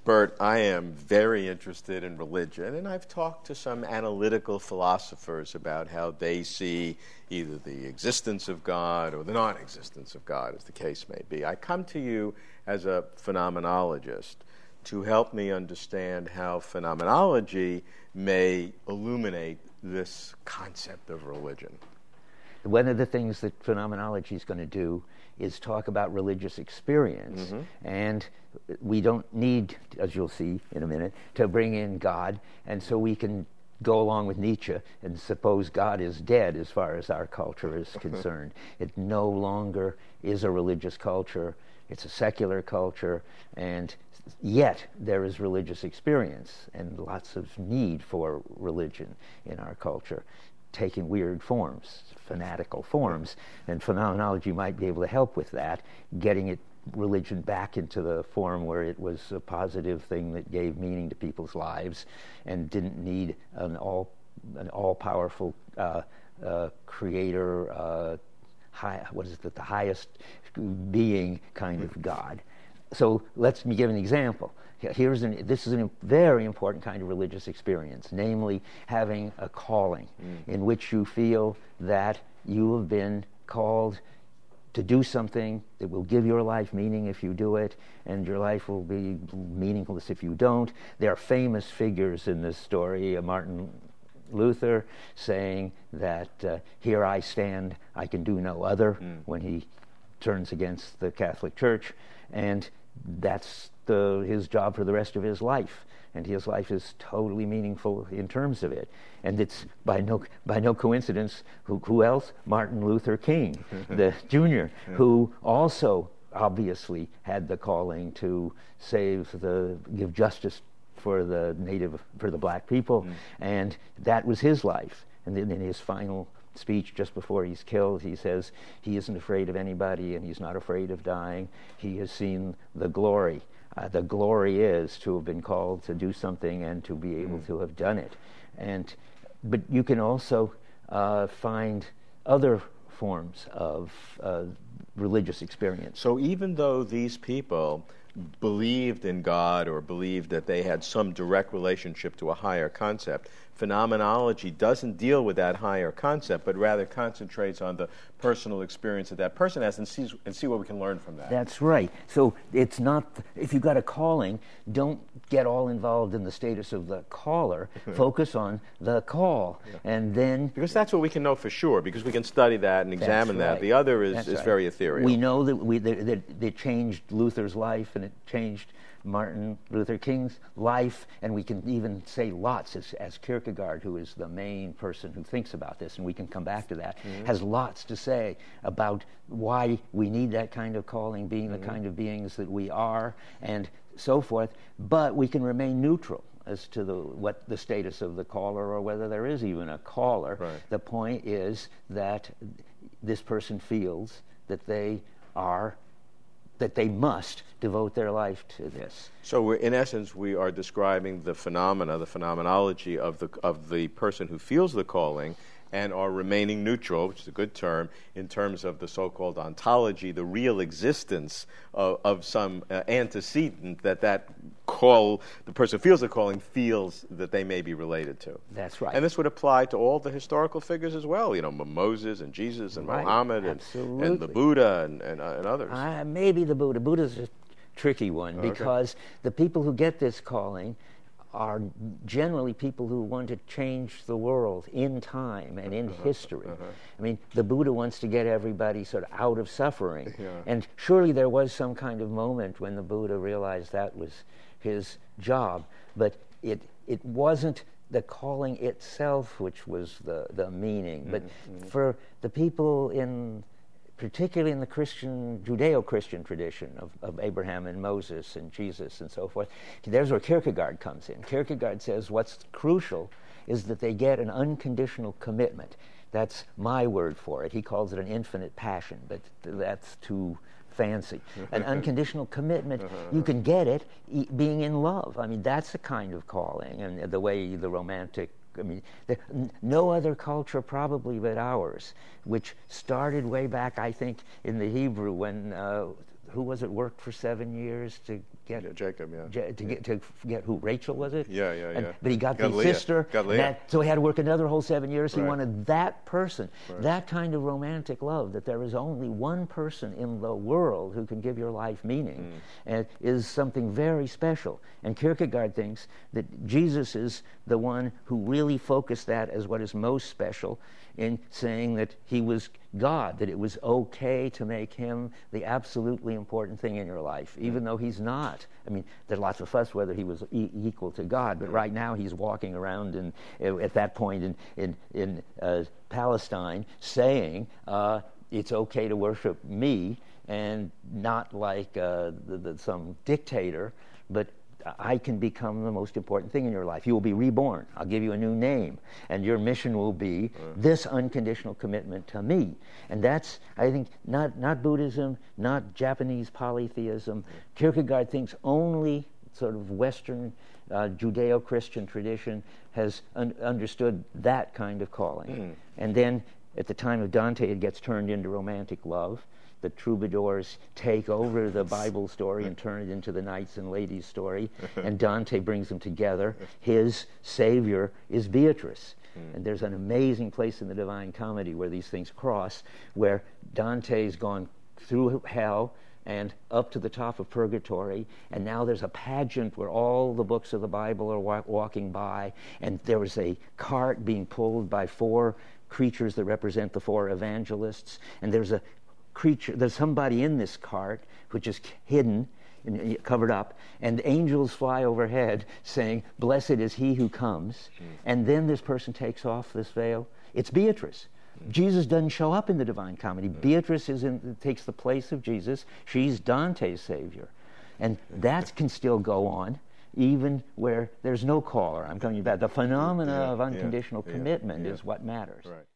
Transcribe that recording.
Bert, I am very interested in religion, and I've talked to some analytical philosophers about how they see either the existence of God or the non-existence of God, as the case may be. I come to you as a phenomenologist to help me understand how phenomenology may illuminate this concept of religion. One of the things that phenomenology is going to do is talk about religious experience. And we don't need, as you'll see in a minute, to bring in God. And so we can go along with Nietzsche and suppose God is dead as far as our culture is concerned. It no longer is a religious culture. It's a secular culture. And yet there is religious experience and lots of need for religion in our culture, taking weird forms, fanatical forms, and phenomenology might be able to help with that, getting religion back into the form where it was a positive thing that gave meaning to people's lives and didn't need an all-powerful creator, the highest being kind of God. So let me give an example. This is a very important kind of religious experience, namely having a calling in which you feel that you have been called to do something that will give your life meaning if you do it, and your life will be meaningless if you don't. There are famous figures in this story, Martin Luther saying that here I stand, I can do no other, when he turns against the Catholic Church, and that's his job for the rest of his life, and his life is totally meaningful in terms of it. And it's by no coincidence who else? Martin Luther King, the Jr., who also obviously had the calling to give justice for the black people, and that was his life. And then in his final speech just before he's killed, he says he isn't afraid of anybody and he's not afraid of dying. He has seen the glory. The glory is to have been called to do something and to be able to have done it. But you can also find other forms of religious experience. So even though these people believed in God or believed that they had some direct relationship to a higher concept, phenomenology doesn't deal with that higher concept, but rather concentrates on the personal experience that that person has and see what we can learn from that. That's right. So it's not, if you've got a calling, don't get all involved in the status of the caller. Focus on the call. And then... Because that's what we can know for sure, because we can study that and examine that. The other is very ethereal. We know that it changed Luther's life, and it changed Martin Luther King's life, and we can even say lots, as Kierkegaard, who is the main person who thinks about this, and we can come back to that, has lots to say about why we need that kind of calling, being the kind of beings that we are, and so forth, but we can remain neutral as to what the status of the caller or whether there is even a caller. Right. The point is that this person feels that they must devote their life to this. So in essence, we are describing the phenomenology of the person who feels the calling and are remaining neutral, which is a good term, in terms of the so-called ontology, the real existence of some antecedent that call, the person who feels the calling feels that they may be related to. That's right. And this would apply to all the historical figures as well, Moses and Jesus and Muhammad and the Buddha and others. Maybe the Buddha. Buddha's a tricky one because the people who get this calling are generally people who want to change the world in time and in history. I mean, the Buddha wants to get everybody sort of out of suffering. And surely there was some kind of moment when the Buddha realized that was his job, but it wasn't the calling itself which was the meaning. But for the people particularly in the Judeo-Christian tradition of Abraham and Moses and Jesus and so forth, there's where Kierkegaard comes in. Kierkegaard says what's crucial is that they get an unconditional commitment. That's my word for it. He calls it an infinite passion, but that's too fancy. An unconditional commitment, you can get it being in love. I mean, that's a kind of calling, and the way the romantic, no other culture probably but ours, which started way back, I think, in the Hebrew when, who was it, worked for 7 years to get Jacob, to get who? Rachel, was it? Yeah. But he got the Leah. sister. Got Leah. So he had to work another whole 7 years. He Right. wanted that person, Right. that kind of romantic love, that there is only one person in the world who can give your life meaning, and is something very special. And Kierkegaard thinks that Jesus is the one who really focused that as what is most special, in saying that he was God, that it was okay to make him the absolutely important thing in your life, even though he's not. I mean, there's lots of fuss whether he was equal to God, but right now he's walking around at that point in Palestine saying, it's okay to worship me, and not like some dictator, but I can become the most important thing in your life. You will be reborn. I'll give you a new name. And your mission will be this unconditional commitment to me. And that's, I think, not Buddhism, not Japanese polytheism. Kierkegaard thinks only sort of Western Judeo-Christian tradition has understood that kind of calling. And then at the time of Dante, it gets turned into romantic love. The troubadours take over the Bible story and turn it into the knights and ladies story, and Dante brings them together. His savior is Beatrice. And there's an amazing place in the Divine Comedy where these things cross, where Dante's gone through hell and up to the top of purgatory, and now there's a pageant where all the books of the Bible are walking by, and there was a cart being pulled by 4 creatures that represent the 4 evangelists, and there's somebody in this cart which is hidden and covered up, and angels fly overhead saying, "Blessed is he who comes." And then this person takes off this veil. It's Beatrice. Jesus doesn't show up in the Divine Comedy. Beatrice takes the place of Jesus. She's Dante's savior. And that can still go on even where there's no caller. I'm telling you about the phenomena of unconditional commitment is what matters. Right.